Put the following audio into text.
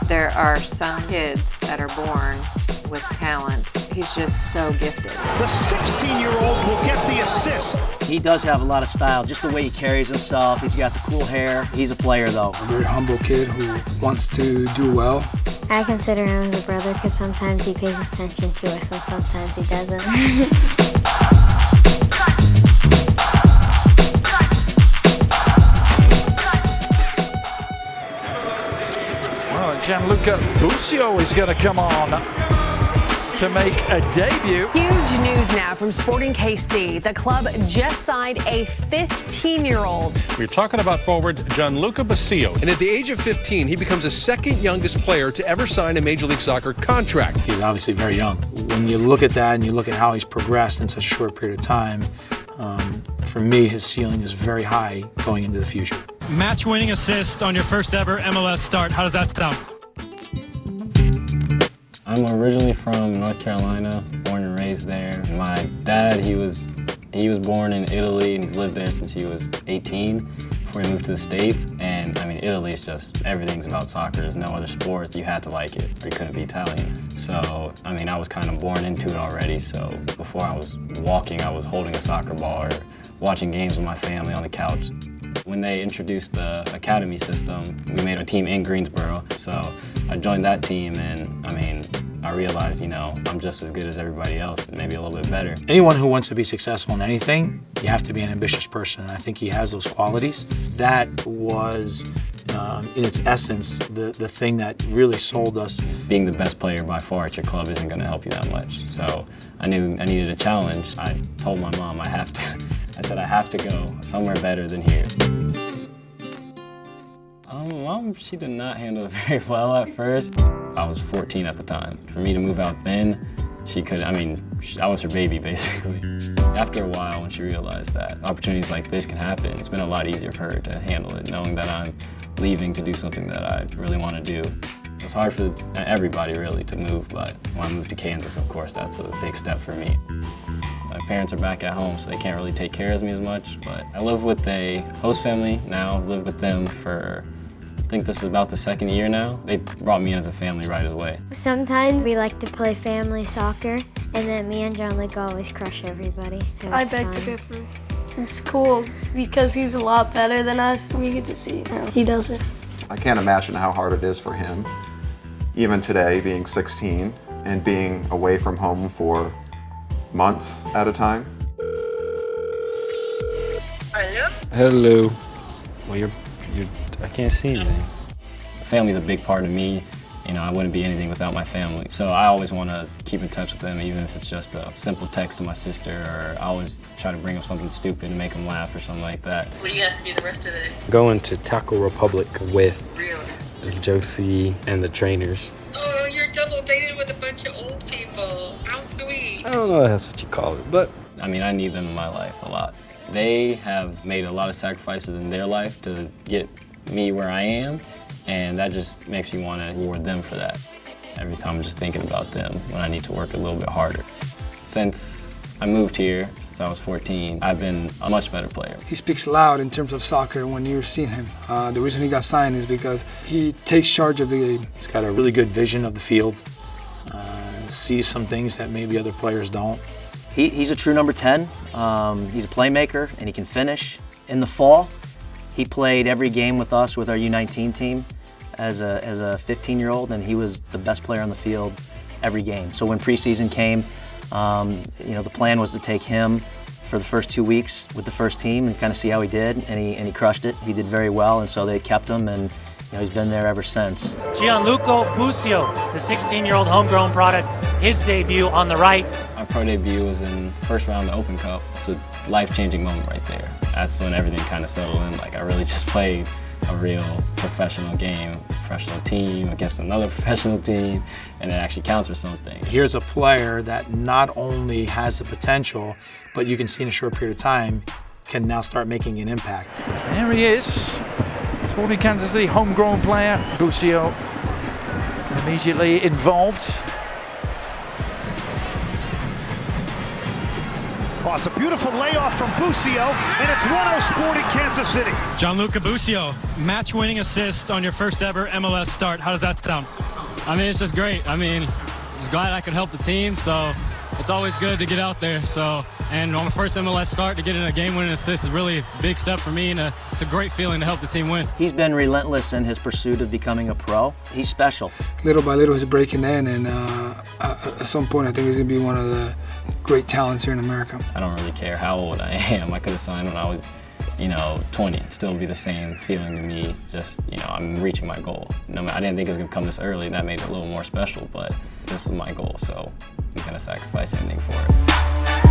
There are some kids that are born with talent. He's just so gifted. The 16-year-old will get the assist. He does have a lot of style, just the way he carries himself. He's got the cool hair. He's a player, though. A very humble kid who wants to do well. I consider him as a brother because sometimes he pays attention to us and sometimes he doesn't. Gianluca Busio is going to come on to make a debut. Huge news now from Sporting KC. The club just signed a 15-year-old. We're talking about forward Gianluca Busio. And at the age of 15, he becomes the second youngest player to ever sign a Major League Soccer contract. He's obviously very young. When you look at that and you look at how he's progressed in such a short period of time, for me, his ceiling is very high going into the future. Match-winning assist on your first ever MLS start. How does that sound? I'm originally from North Carolina, born and raised there. My dad, he was born in Italy and he's lived there since he was 18 before he moved to the States. And I mean, Italy is just, everything's about soccer. There's no other sports. You had to like it or you couldn't be Italian. So, I mean, I was kind of born into it already. So before I was walking, I was holding a soccer ball or watching games with my family on the couch. When they introduced the academy system, we made a team in Greensboro. So I joined that team and I mean, I realized, you know, I'm just as good as everybody else, maybe a little bit better. Anyone who wants to be successful in anything, you have to be an ambitious person. And I think he has those qualities. That was, in its essence, the thing that really sold us. Being the best player by far at your club isn't going to help you that much. So I knew I needed a challenge. I told my mom I said I have to go somewhere better than here. Mom, she did not handle it very well at first. I was 14 at the time. For me to move out then, I was her baby basically. After a while, when she realized that opportunities like this can happen, it's been a lot easier for her to handle it, knowing that I'm leaving to do something that I really want to do. It was hard for everybody really to move, but when I moved to Kansas, of course, that's a big step for me. My parents are back at home, so they can't really take care of me as much, but I live with a host family now. I've lived with them for, I think this is about the second year now. They brought me in as a family right away. Sometimes we like to play family soccer, and then me and Gianluca always crush everybody. So I beg to differ. It's cool because he's a lot better than us. We get to see how he does it. I can't imagine how hard it is for him, even today, being 16 and being away from home for months at a time. Hello? Hello. Well, I can't see anything. Family's a big part of me. You know, I wouldn't be anything without my family. So I always want to keep in touch with them, even if it's just a simple text to my sister, or I always try to bring up something stupid and make them laugh or something like that. What do you have to do the rest of the day? Going to Taco Republic with Josie and the trainers. Oh, you're double dated with a bunch of old people. How sweet. I don't know if that's what you call it, but... I mean, I need them in my life a lot. They have made a lot of sacrifices in their life to get me where I am, and that just makes me want to reward them for that. Every time I'm just thinking about them when I need to work a little bit harder. Since I moved here, since I was 14, I've been a much better player. He speaks loud in terms of soccer when you're seeing him. The reason he got signed is because he takes charge of the game. He's got a really good vision of the field, sees some things that maybe other players don't. He's a true number 10. He's a playmaker and he can finish. In the fall, he played every game with us with our U19 team as a 15-year-old, and he was the best player on the field every game. So when preseason came, you know, the plan was to take him for the first 2 weeks with the first team and kind of see how he did, and he crushed it. He did very well, and so they kept him, and you know, he's been there ever since. Gianluca Busio, the 16-year-old homegrown product, his debut on the right. My pro debut was in first round of the Open Cup. It's a life-changing moment right there. That's when everything kind of settled in. Like, I really just played a real professional game, professional team against another professional team, and it actually counts for something. Here's a player that not only has the potential, but you can see in a short period of time, can now start making an impact. There he is. Sporting Kansas City homegrown player, Busio, immediately involved. Oh, it's a beautiful layoff from Busio, and it's 1-0 Sporting Kansas City. Gianluca Busio, match-winning assist on your first ever MLS start. How does that sound? I mean, it's just great. I mean, just glad I could help the team, so it's always good to get out there. So, and on my first MLS start, to get in a game-winning assist is really a big step for me, and it's a great feeling to help the team win. He's been relentless in his pursuit of becoming a pro. He's special. Little by little, he's breaking in, and at some point, I think he's going to be one of the great talents here in America. I don't really care how old I am. I could have signed when I was, 20. It'd still be the same feeling to me. Just, I'm reaching my goal. I didn't think it was going to come this early. That made it a little more special, but this is my goal, so I'm going to sacrifice anything for it.